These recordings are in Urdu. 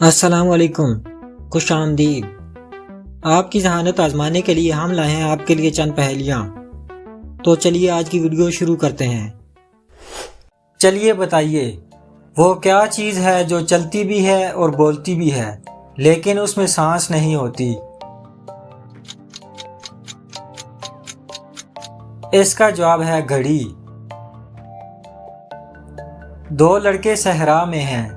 السلام علیکم، خوش آمدید۔ آپ کی ذہانت آزمانے کے لیے ہم لائے ہیں آپ کے لیے چند پہیلیاں۔ تو چلیے آج کی ویڈیو شروع کرتے ہیں۔ چلیے بتائیے، وہ کیا چیز ہے جو چلتی بھی ہے اور بولتی بھی ہے لیکن اس میں سانس نہیں ہوتی؟ اس کا جواب ہے گھڑی۔ دو لڑکے صحرا میں ہیں،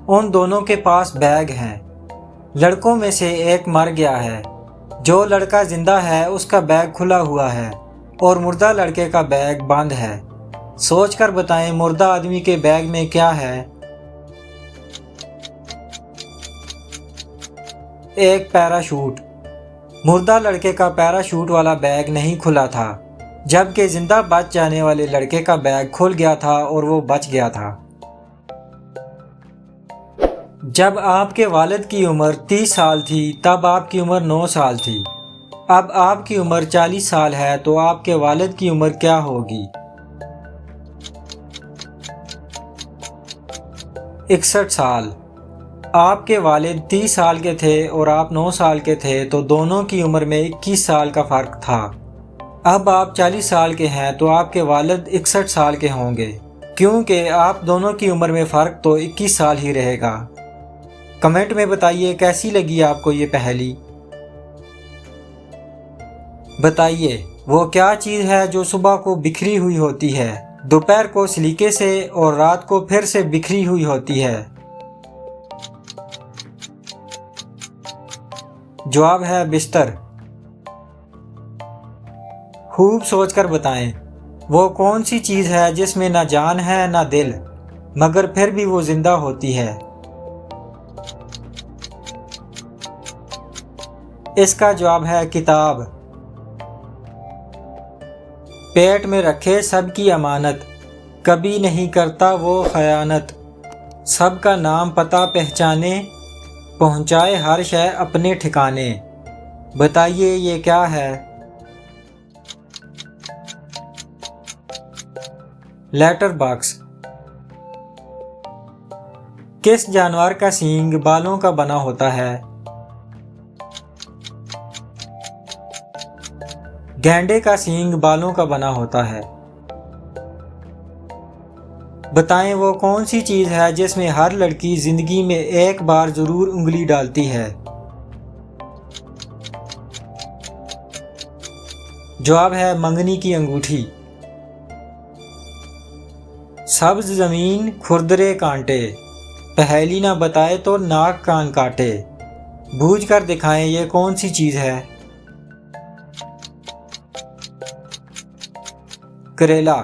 ان دونوں کے پاس بیگ ہیں۔ لڑکوں میں سے ایک مر گیا ہے، جو لڑکا زندہ ہے اس کا بیگ کھلا ہوا ہے اور مردہ لڑکے کا بیگ بند ہے۔ سوچ کر بتائیں مردہ آدمی کے بیگ میں کیا ہے؟ ایک پیراشوٹ۔ مردہ لڑکے کا پیراشوٹ والا بیگ نہیں کھلا تھا، جبکہ زندہ بچ جانے والے لڑکے کا بیگ کھل گیا تھا اور وہ بچ گیا تھا۔ جب آپ کے والد کی عمر 30 سال تھی تب آپ کی عمر 9 سال تھی۔ اب آپ کی عمر 40 سال ہے تو آپ کے والد کی عمر کیا ہوگی؟ 61 سال۔ آپ کے والد 30 سال کے تھے اور آپ 9 سال کے تھے تو دونوں کی عمر میں 21 سال کا فرق تھا۔ اب آپ 40 سال کے ہیں تو آپ کے والد 61 سال کے ہوں گے، کیونکہ آپ دونوں کی عمر میں فرق تو 21 سال ہی رہے گا۔ کمنٹ میں بتائیے کیسی لگی آپ کو یہ پہیلی۔ بتائیے وہ کیا چیز ہے جو صبح کو بکھری ہوئی ہوتی ہے، دوپہر کو سلیقے سے اور رات کو پھر سے بکھری ہوئی ہوتی ہے؟ جواب ہے بستر۔ خوب سوچ کر بتائیں وہ کون سی چیز ہے جس میں نہ جان ہے نہ دل، مگر پھر بھی وہ زندہ ہوتی ہے؟ اس کا جواب ہے کتاب۔ پیٹ میں رکھے سب کی امانت، کبھی نہیں کرتا وہ خیانت، سب کا نام پتہ پہچانے، پہنچائے ہر شے اپنے ٹھکانے۔ بتائیے یہ کیا ہے؟ Letter box. کس جانور کا سینگ بالوں کا بنا ہوتا ہے؟ گینڈے کا سینگ بالوں کا بنا ہوتا ہے۔ بتائیں وہ کون سی چیز ہے جس میں ہر لڑکی زندگی میں ایک بار ضرور انگلی ڈالتی ہے؟ جواب ہے منگنی کی انگوٹھی۔ سبز زمین کھردرے کانٹے، پہیلی نہ بتائے تو ناک کان کاٹے۔ بوجھ کر دکھائیں یہ کون سی چیز ہے؟ کریلا۔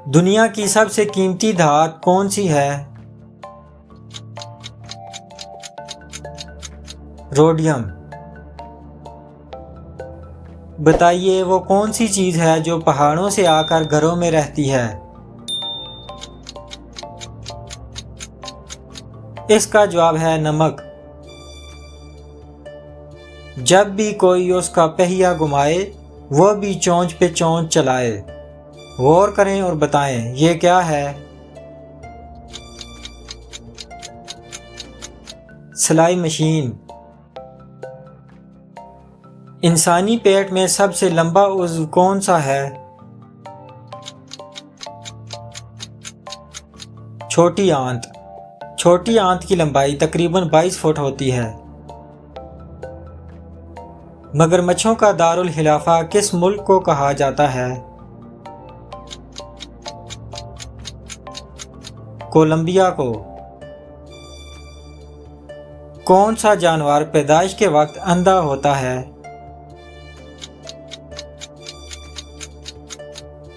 دنیا کی سب سے قیمتی دھات کون سی ہے؟ روڈیم۔ بتائیے وہ کون سی چیز ہے جو پہاڑوں سے آ کر گھروں میں رہتی ہے؟ اس کا جواب ہے نمک۔ جب بھی کوئی اس کا پہیہ گھمائے وہ بھی چونچ پہ چونچ چلائے۔ غور کریں اور بتائیں یہ کیا ہے؟ سلائی مشین۔ انسانی پیٹ میں سب سے لمبا عضو کون سا ہے؟ چھوٹی آنت۔ چھوٹی آنت کی لمبائی تقریباً 22 فٹ ہوتی ہے۔ مگرمچھوں کا دارالخلافہ کس ملک کو کہا جاتا ہے؟ کولمبیا کو۔ کون سا جانور پیدائش کے وقت اندھا ہوتا ہے؟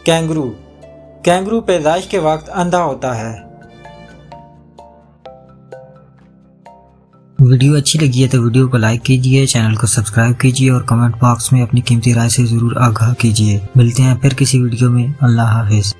کینگرو۔ کینگرو پیدائش کے وقت اندھا ہوتا ہے۔ ویڈیو اچھی لگی ہے تو ویڈیو کو لائک کیجئے، چینل کو سبسکرائب کیجئے اور کمنٹ باکس میں اپنی قیمتی رائے سے ضرور آگاہ کیجئے۔ ملتے ہیں پھر کسی ویڈیو میں۔ اللہ حافظ۔